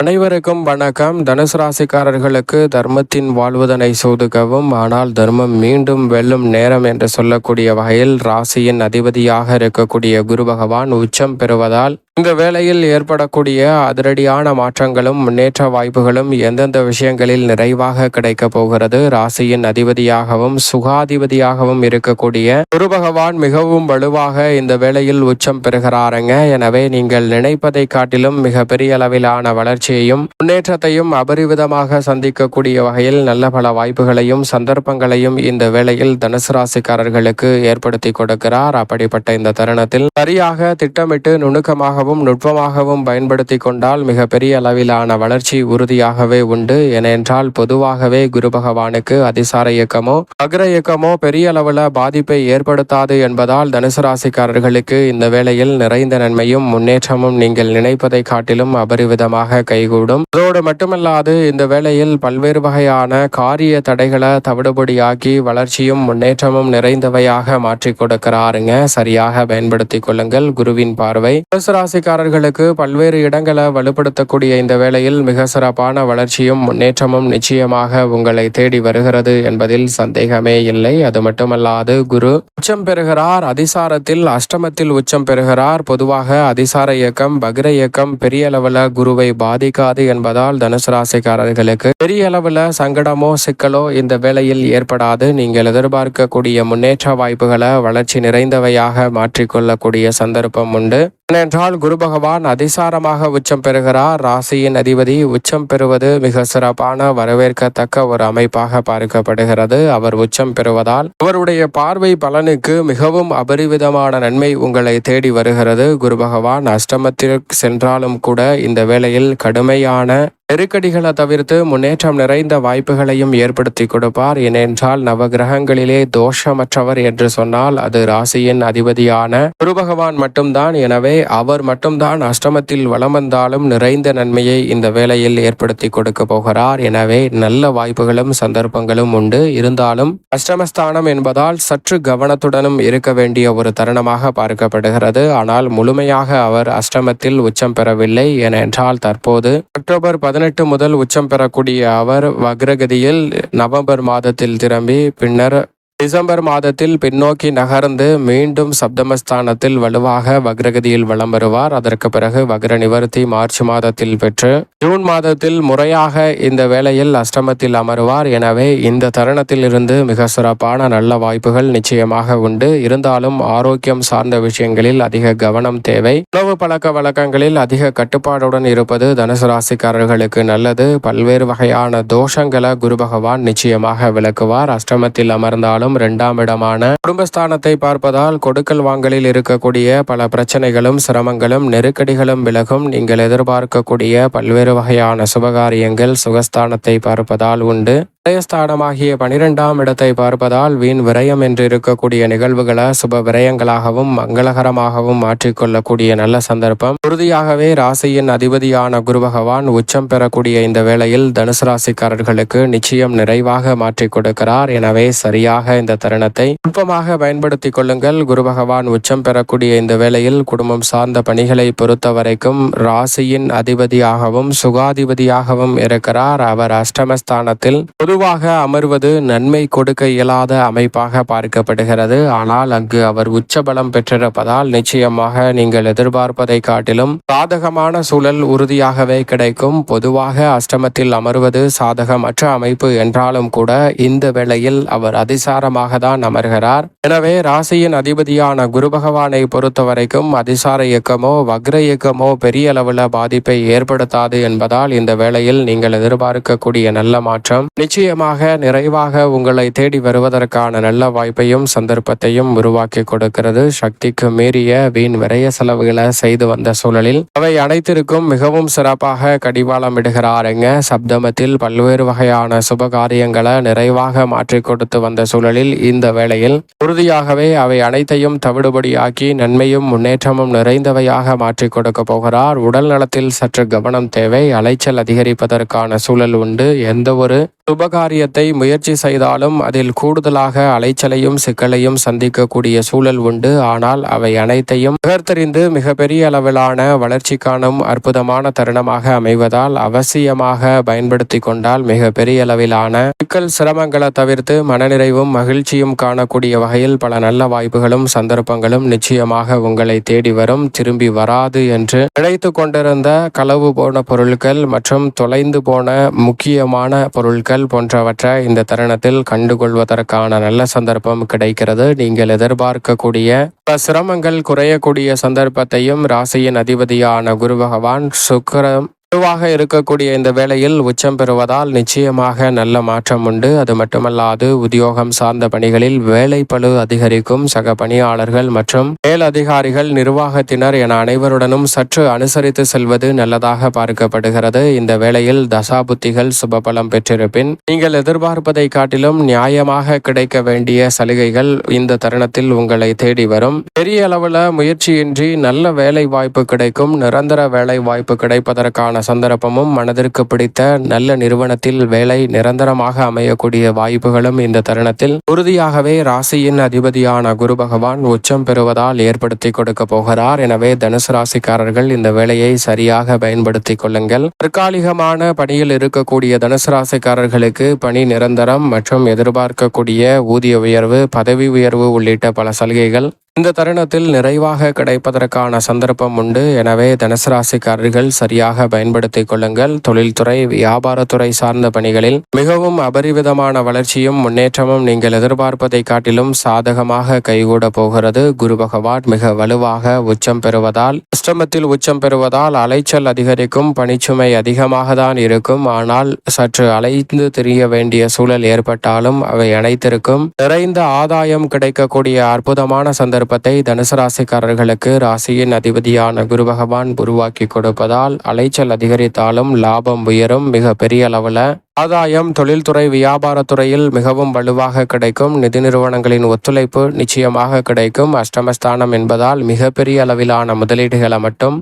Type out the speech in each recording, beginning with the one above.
அனைவருக்கும் வணக்கம். தனுசு ராசிக்காரர்களுக்கு தர்மத்தின் வாழ்வதனை சோதுகவும் ஆனால் தர்மம் மீண்டும் வெல்லும் நேரம் என்று சொல்லக்கூடிய வகையில் ராசியின் அதிபதியாக இருக்கக்கூடிய குரு பகவான் உச்சம் பெறுவதால் இந்த வேளையில் ஏற்படக்கூடிய அதிரடியான மாற்றங்களும் முன்னேற்ற வாய்ப்புகளும் எந்தெந்த விஷயங்களில் நிறைவாக கிடைக்க போகிறது. ராசியின் அதிபதியாகவும் சுகாதிபதியாகவும் இருக்கக்கூடிய குரு பகவான் மிகவும் வலுவாக இந்த வேளையில் உச்சம் பெறுகிறாருங்க. எனவே நீங்கள் நினைப்பதை காட்டிலும் மிக பெரிய அளவிலான வளர்ச்சியையும் முன்னேற்றத்தையும் அபரிவிதமாக சந்திக்கக்கூடிய வகையில் நல்ல பல வாய்ப்புகளையும் சந்தர்ப்பங்களையும் இந்த வேளையில் தனுசு ராசிக்காரர்களுக்கு ஏற்படுத்தி கொடுக்கிறார். அப்படிப்பட்ட இந்த தருணத்தில் சரியாக திட்டமிட்டு நுணுக்கமாக நுட்பமாகவும் பயன்படுத்தி கொண்டால் மிக பெரிய அளவிலான வளர்ச்சி உறுதியாகவே உண்டு. ஏனென்றால் பொதுவாகவே குரு பகவானுக்கு அதிசார இயக்கமோ அக்ர இயக்கமோ பெரிய அளவில் பாதிப்பை ஏற்படுத்தாது என்பதால் தனுசு ராசிக்காரர்களுக்கு இந்த வேளையில் நிறைந்த நன்மையும் முன்னேற்றமும் நீங்கள் நினைப்பதை காட்டிலும் அபரிவிதமாக கைகூடும். அதோடு மட்டுமல்லாது இந்த வேளையில் பல்வேறு வகையான காரிய தடைகளை தவிடுபடியாக்கி வளர்ச்சியும் முன்னேற்றமும் நிறைந்தவையாக மாற்றி கொடுக்கிறாருங்க. சரியாக பயன்படுத்திக் கொள்ளுங்கள். குருவின் பார்வை தனுசு ராசிக்காரர்களுக்கு பல்வேறு இடங்களை வலுப்படுத்தக்கூடிய இந்த வேளையில் மிக சிறப்பான வளர்ச்சியும் முன்னேற்றமும் நிச்சயமாக உங்களை தேடி வருகிறது என்பதில் சந்தேகமே இல்லை. அது மட்டுமல்லாது குரு உச்சம் பெறுகிறார். அதிசாரத்தில் அஷ்டமத்தில் உச்சம் பெறுகிறார். பொதுவாக அதிசார இயக்கம் பக்ர இயக்கம் பெரிய அளவில் குருவை பாதிக்காது என்பதால் தனுசு ராசிக்காரர்களுக்கு பெரிய அளவில் சங்கடமோ சிக்கலோ இந்த வேளையில் ஏற்படாது. நீங்கள் எதிர்பார்க்கக்கூடிய முன்னேற்ற வாய்ப்புகளை வளர்ச்சி நிறைந்தவையாக மாற்றிக்கொள்ளக்கூடிய சந்தர்ப்பம் உண்டு. ஏனென்றால் குரு பகவான் அதிசாரமாக உச்சம் பெறுகிறார். ராசியின் அதிபதி உச்சம் பெறுவது மிக சிறப்பான வரவேற்கத்தக்க ஒரு அமைப்பாக பார்க்கப்படுகிறது. அவர் உச்சம் பெறுவதால் அவருடைய பார்வை பலனுக்கு மிகவும் அபரிவிதமான நன்மை உங்களை தேடி வருகிறது. குரு பகவான் அஷ்டமத்திற்கு சென்றாலும் கூட இந்த வேளையில் கடுமையான நெருக்கடிகளை தவிர்த்து முன்னேற்றம் நிறைந்த வாய்ப்புகளையும் ஏற்படுத்தி கொடுப்பார். ஏனென்றால் நவகிரகங்களிலே தோஷமற்றவர் என்று சொன்னால் அது ராசியின் அதிபதியான குரு பகவான் மட்டும்தான். எனவே அவர் மட்டும்தான் அஷ்டமத்தில் வலம் வந்தாலும் நிறைந்த நன்மையை இந்த வேளையில் ஏற்படுத்தி கொடுக்க போகிறார். எனவே நல்ல வாய்ப்புகளும் சந்தர்ப்பங்களும் உண்டு. இருந்தாலும் அஷ்டமஸ்தானம் என்பதால் சற்று கவனத்துடனும் இருக்க வேண்டிய ஒரு தருணமாக பார்க்கப்படுகிறது. ஆனால் முழுமையாக அவர் அஷ்டமத்தில் உச்சம் பெறவில்லை. ஏனென்றால் தற்போது அக்டோபர் 18 முதல் உச்சம் பெறக்கூடிய அவர் வக்ரகதியில் நவம்பர் மாதத்தில் திரும்பி பின்னர் டிசம்பர் மாதத்தில் பின்னோக்கி நகர்ந்து மீண்டும் சப்தமஸ்தானத்தில் வலுவாக வக்ரகதியில் வலம் வருவார். அதற்கு பிறகு வக்ர நிவர்த்தி மார்ச் மாதத்தில் பெற்று ஜூன் மாதத்தில் முறையாக இந்த வேளையில் அஷ்டமத்தில் அமருவார். எனவே இந்த தருணத்தில் இருந்து மிக சிறப்பான நல்ல வாய்ப்புகள் நிச்சயமாக உண்டு. இருந்தாலும் ஆரோக்கியம் சார்ந்த விஷயங்களில் அதிக கவனம் தேவை. உணவு பழக்க வழக்கங்களில் அதிக கட்டுப்பாடுடன் இருப்பது தனுசு ராசிக்காரர்களுக்கு நல்லது. பல்வேறு வகையான தோஷங்களை குரு பகவான் நிச்சயமாக விளக்குவார். அஷ்டமத்தில் அமர்ந்தாலும் இரண்டாம் இடமான குடும்பஸ்தானத்தை பார்ப்பதால் கொடுக்கல் வாங்கலில் இருக்கக்கூடிய பல பிரச்சனைகளும் சிரமங்களும் நெருக்கடிகளும் விலகும். நீங்கள் எதிர்பார்க்கக்கூடிய பல்வேறு வகையான சுபகாரியங்கள் சுகஸ்தானத்தை பார்ப்பதால் உண்டு. விரயஸ்தானமாகிய 12ஆம் இடத்தை பார்ப்பதால் வீண் விரயம் என்று இருக்கக்கூடிய நிகழ்வுகளை சுப விரயங்களாகவும் மங்களகரமாகவும் மாற்றிக்கொள்ளக்கூடிய நல்ல சந்தர்ப்பம் உறுதியாகவே ராசியின் அதிபதியான குரு பகவான் உச்சம் பெறக்கூடிய இந்த வேளையில் தனுசு ராசிக்காரர்களுக்கு நிச்சயம் நிறைவாக மாற்றி கொடுக்கிறார். எனவே சரியாக இந்த தருணத்தை நுட்பமாக பயன்படுத்திக் கொள்ளுங்கள். குரு பகவான் உச்சம் பெறக்கூடிய இந்த வேளையில் குடும்பம் சார்ந்த பணிகளை பொறுத்த வரைக்கும் ராசியின் அதிபதியாகவும் சுகாதிபதியாகவும் இருக்கிறார். அவர் அஷ்டமஸ்தானத்தில் பொதுவாக அமர்வது நன்மை கொடுக்க இயலாத அமைப்பாக பார்க்கப்படுகிறது. ஆனால் அங்கு அவர் உச்சபலம் பெற்றிருப்பதால் நிச்சயமாக நீங்கள் எதிர்பார்ப்பதை காட்டிலும் சாதகமான சூழல் உறுதியாகவே கிடைக்கும். பொதுவாக அஷ்டமத்தில் அமர்வது சாதகமற்ற அமைப்பு என்றாலும் கூட இந்த வேளையில் அவர் அதிசாரமாக தான் அமர்கிறார். எனவே ராசியின் அதிபதியான குரு பகவானை பொறுத்த வரைக்கும் அதிசார இயக்கமோ வக்ர இயக்கமோ பெரிய அளவில் பாதிப்பை ஏற்படுத்தாது என்பதால் இந்த வேளையில் நீங்கள் எதிர்பார்க்கக்கூடிய நல்ல மாற்றம் நிச்சயமாக நிறைவாக உங்களை தேடி வருவதற்கான நல்ல வாய்ப்பையும் சந்தர்ப்பத்தையும் உருவாக்கி கொடுக்கிறது. சக்திக்கு மீறிய வீண் விரய செலவுகளை செய்து வந்த சூழலில் அவை அனைத்திற்கும் மிகவும் சிறப்பாக கடிவாளம் இடுகிறாருங்க. சப்தமத்தில் பல்வேறு வகையான சுபகாரியங்களை நிறைவாக மாற்றி கொடுத்து வந்த சூழலில் இந்த வேளையில் உறுதியாகவே அவை அனைத்தையும் தவிடுபடியாக்கி நன்மையும் முன்னேற்றமும் நிறைந்தவையாக மாற்றி கொடுக்க போகிறார். உடல் நலத்தில் சற்று கவனம் தேவை. அலைச்சல் அதிகரிப்பதற்கான சூழல் உண்டு. எந்த ஒரு சுபகாரியத்தை முயற்சி செய்தாலும் அதில் கூடுதலாக அலைச்சலையும் சிக்கலையும் சந்திக்கக்கூடிய சூழல் உண்டு. ஆனால் அவை அனைத்தையும் நகர்த்தறிந்து மிகப்பெரிய அளவிலான வளர்ச்சி காணும் அற்புதமான தருணமாக அமைவதால் அவசியமாக பயன்படுத்தி கொண்டால் மிக பெரிய அளவிலான சிக்கல் சிரமங்களை தவிர்த்து மனநிறைவும் மகிழ்ச்சியும் காணக்கூடிய வகையில் பல நல்ல வாய்ப்புகளும் சந்தர்ப்பங்களும் நிச்சயமாக உங்களை தேடி வரும். திரும்பி வராது என்று நினைத்து கொண்டிருந்த களவு போன பொருட்கள் மற்றும் தொலைந்து போன முக்கியமான பொருட்கள் போன்றவற்றை இந்த தருணத்தில் கண்டுகொள்வதற்கான நல்ல சந்தர்ப்பம் கிடைக்கிறது. நீங்கள் எதிர்பார்க்கக்கூடிய பல சிரமங்கள் குறையக்கூடிய சந்தர்ப்பத்தையும் ராசியின் அதிபதியான குரு பகவான் சுக்கிரன் பொதுவாக இருக்கக்கூடிய இந்த வேளையில் உச்சம் பெறுவதால் நிச்சயமாக நல்ல மாற்றம் உண்டு. அது மட்டுமல்லாது உத்தியோகம் சார்ந்த பணிகளில் வேலை பளு அதிகரிக்கும். சக பணியாளர்கள் மற்றும் மேலதிகாரிகள் நிர்வாகத்தினர் என அனைவருடனும் சற்று அனுசரித்து செல்வது நல்லதாக பார்க்கப்படுகிறது. இந்த வேளையில் தசாபுத்திகள் சுபபலம் பெற்றிருப்பின் நீங்கள் எதிர்பார்ப்பதை காட்டிலும் நியாயமாக கிடைக்க வேண்டிய சலுகைகள் இந்த தருணத்தில் உங்களை தேடி வரும். பெரிய அளவில் முயற்சியின்றி நல்ல வேலை வாய்ப்பு கிடைக்கும். நிரந்தர வேலை வாய்ப்பு கிடைப்பதற்கான சந்தர்ப்பமும் மனதிற்கு பிடித்த நல்ல நிறுவனத்தில் வேலை நிரந்தரமாக அமையக்கூடிய வாய்ப்புகளும் இந்த தருணத்தில் உறுதியாகவே ராசியின் அதிபதியான குரு பகவான் உச்சம் பெறுவதால் ஏற்படுத்தி கொடுக்க போகிறார். எனவே தனுசு ராசிக்காரர்கள் இந்த வேலையை சரியாக பயன்படுத்தி கொள்ளுங்கள். தற்காலிகமான பணியில் இருக்கக்கூடிய தனுசு ராசிக்காரர்களுக்கு பணி நிரந்தரம் மற்றும் எதிர்பார்க்கக்கூடிய ஊதிய உயர்வு, பதவி உயர்வு உள்ளிட்ட பல சலுகைகள் இந்த தருணத்தில் நிறைவாக கிடைப்பதற்கான சந்தர்ப்பம் உண்டு. எனவே தனுசு ராசிக்காரர்கள் சரியாக பயன்படுத்தி கொள்ளுங்கள். தொழில்துறை, வியாபாரத்துறை சார்ந்த பணிகளில் மிகவும் அபரிவிதமான வளர்ச்சியும் முன்னேற்றமும் நீங்கள் எதிர்பார்ப்பதை காட்டிலும் சாதகமாக கைகூட போகிறது. குரு பகவான் மிக வலுவாக உச்சம் பெறுவதால், அஷ்டமத்தில் உச்சம் பெறுவதால் அலைச்சல் அதிகரிக்கும். பணிச்சுமை அதிகமாக தான் இருக்கும். ஆனால் சற்று அலைந்து திரிய வேண்டிய சூழல் ஏற்பட்டாலும் அவை அனைத்திற்கும் நிறைந்த ஆதாயம் கிடைக்கக்கூடிய அற்புதமான சந்தர்ப்பத்தை தனுசு ராசிக்காரர்களுக்கு ராசியின் அதிபதியான குரு பகவான் உருவாக்கி கொடுப்பதால் அலைச்சல் அதிகரித்தாலும் லாபம் உயரும். மிக பெரிய அளவில் ஆதாயம் தொழில்துறை, வியாபாரத்துறையில் மிகவும் வலுவாக கிடைக்கும். நிதி நிறுவனங்களின் ஒத்துழைப்பு நிச்சயமாக கிடைக்கும். அஷ்டமஸ்தானம் என்பதால் மிகப்பெரிய அளவிலான முதலீடுகளை மட்டும்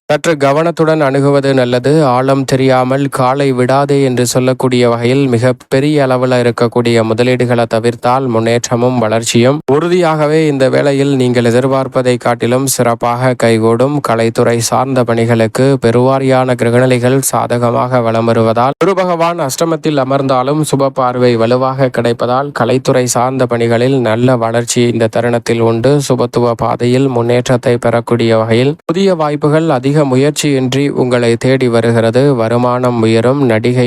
சற்று கவனத்துடன் அணுகுவது நல்லது. ஆழம் தெரியாமல் காலை விடாதே என்று சொல்லக்கூடிய வகையில் மிக பெரிய அளவில் இருக்கக்கூடிய முதலீடுகளை தவிர்த்தால் முன்னேற்றமும் வளர்ச்சியும் உறுதியாகவே இந்த வேளையில் நீங்கள் எதிர்பார்ப்பதை காட்டிலும் சிறப்பாக கைகூடும். கலைத்துறை சார்ந்த பணிகளுக்கு பெருவாரியான கிரகநிலைகள் சாதகமாக வலம் வருவதால் குரு பகவான் அஷ்டமத்தில் அமர்ந்தாலும் சுப பார்வை வலுவாக கிடைப்பதால் கலைத்துறை சார்ந்த பணிகளில் நல்ல வளர்ச்சி இந்த தருணத்தில் உண்டு. சுபத்துவ பாதையில் முன்னேற்றத்தை பெறக்கூடிய வகையில் புதிய வாய்ப்புகள் அதிக முயற்சியின்றி உங்களை தேடி வருகிறது. வருமானம் உயரும்.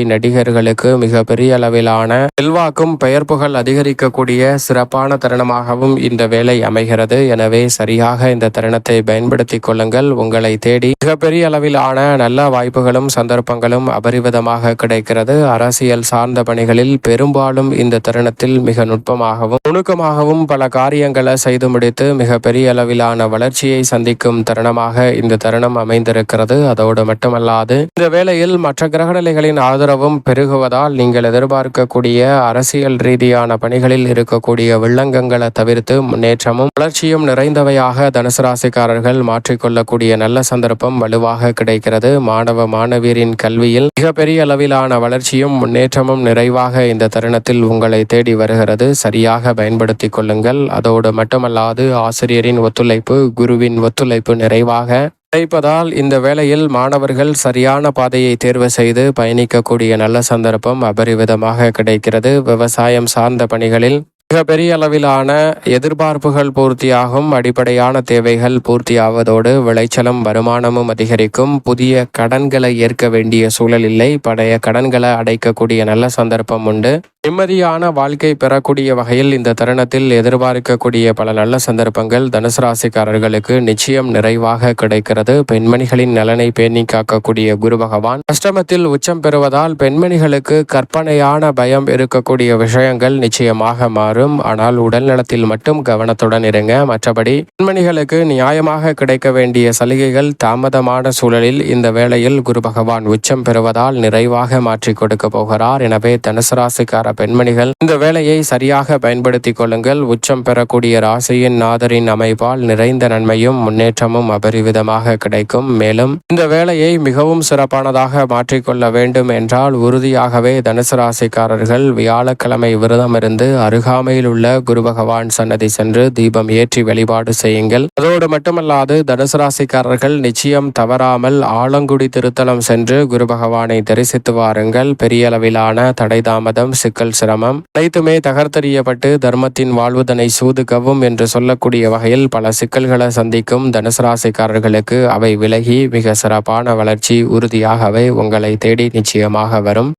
நடிகர்களுக்கு மிக பெரிய அளவிலான செல்வாக்கும் பெயர் புகழ் அதிகரிக்கக்கூடிய சிறப்பான தருணமாகவும் இந்த வேலை அமைகிறது. எனவே சரியாக இந்த தருணத்தை பயன்படுத்தி கொள்ளுங்கள். உங்களை தேடி மிகப்பெரிய அளவிலான நல்ல வாய்ப்புகளும் சந்தர்ப்பங்களும் அபரிவிதமாக கிடைக்கிறது. அரசியல் சார்ந்த பணிகளில் பெரும்பாலும் இந்த தருணத்தில் மிக நுட்பமாகவும் நுணுக்கமாகவும் பல காரியங்களை செய்து முடித்து மிக பெரிய அளவிலான வளர்ச்சியை சந்திக்கும் தருணமாக இந்த தருணம் அமைந்திருக்கிறது. அதோடு மட்டுமல்லாது இந்த வேளையில் மற்ற கிரகநிலைகளின் ஆதரவும் பெருகுவதால் நீங்கள் எதிர்பார்க்கக்கூடிய அரசியல் ரீதியான பணிகளில் இருக்கக்கூடிய வில்லங்கங்களை தவிர்த்து முன்னேற்றமும் வளர்ச்சியும் நிறைந்தவையாக தனுசு ராசிக்காரர்கள் மாற்றிக்கொள்ளக்கூடிய நல்ல சந்தர்ப்பம் வலுவாக கிடைக்கிறது. மாணவ மாணவியரின் கல்வியில் மிகப்பெரிய அளவிலான வளர்ச்சியும் முன்னேற்றமும் நிறைவாக இந்த தருணத்தில் உங்களை தேடி வருகிறது. சரியாக பயன்படுத்தி கொள்ளுங்கள். அதோடு மட்டுமல்லாது ஆசிரியரின் ஒத்துழைப்பு, குருவின் ஒத்துழைப்பு நிறைவாக கிடைப்பதால் இந்த வேளையில் மாணவர்கள் சரியான பாதையை தேர்வு செய்து பயணிக்கக்கூடிய நல்ல சந்தர்ப்பம் அபரிவிதமாக கிடைக்கிறது. விவசாயம் சார்ந்த பணிகளில் மிகப்பெரிய அளவிலான எதிர்பார்ப்புகள் பூர்த்தியாகும். அடிப்படையான தேவைகள் பூர்த்தியாவதோடு விளைச்சலும் வருமானமும் அதிகரிக்கும். புதிய கடன்களை ஏற்க வேண்டிய சூழல் இல்லை. பழைய கடன்களை அடைக்கக்கூடிய நல்ல சந்தர்ப்பம் உண்டு. நிம்மதியான வாழ்க்கை பெறக்கூடிய வகையில் இந்த தருணத்தில் எதிர்பார்க்கக்கூடிய பல நல்ல சந்தர்ப்பங்கள் தனுசு ராசிக்காரர்களுக்கு நிச்சயம் நிறைவாக கிடைக்கிறது. பெண்மணிகளின் நலனை பேணி காக்கக்கூடிய குரு பகவான் அஷ்டமத்தில் உச்சம் பெறுவதால் பெண்மணிகளுக்கு கற்பனையான பயம் இருக்கக்கூடிய விஷயங்கள் நிச்சயமாக மாறும். ஆனால் உடல் நலத்தில் மட்டும் கவனத்துடன் இருங்க. மற்றபடி பெண்மணிகளுக்கு நியாயமாக கிடைக்க வேண்டிய சலுகைகள் தாமதமான சூழலில் இந்த வேளையில் குரு பகவான் உச்சம் பெறுவதால் நிறைவாக மாற்றி கொடுக்க போகிறார். எனவே தனுசு ராசிக்கார பெண்மணிகள் இந்த வேலையை சரியாக பயன்படுத்திக் கொள்ளுங்கள். உச்சம் பெறக்கூடிய ராசியின் நாதரின் அமைப்பால் நிறைந்த நன்மையும் முன்னேற்றமும் அபரிவிதமாக கிடைக்கும். மேலும் இந்த வேலையை மிகவும் சிறப்பானதாக மாற்றிக்கொள்ள வேண்டும் என்றால் உறுதியாகவே தனுசு ராசிக்காரர்கள் வியாழக்கிழமை விரதம் இருந்து அருகாமையில் உள்ள குரு பகவான் சன்னதி சென்று தீபம் ஏற்றி வழிபாடு செய்யுங்கள். அதோடு மட்டுமல்லாது தனுசு ராசிக்காரர்கள் நிச்சயம் தவறாமல் ஆலங்குடி திருத்தலம் சென்று குரு பகவானை தரிசித்து வாருங்கள். பெரிய அளவிலான தடை தாமதம், சிக்கல், சிரமம் அனைத்துமே தகர்த்தெறியப்பட்டு தர்மத்தின் வாழ்வுதனை சூதுகவும் என்று சொல்லக்கூடிய வகையில் பல சிக்கல்களை சந்திக்கும் தனுசு ராசிக்காரர்களுக்கு அவை விலகி மிக சிறப்பான வளர்ச்சி உறுதியாகவே உங்களை தேடி நிச்சயமாக வரும்.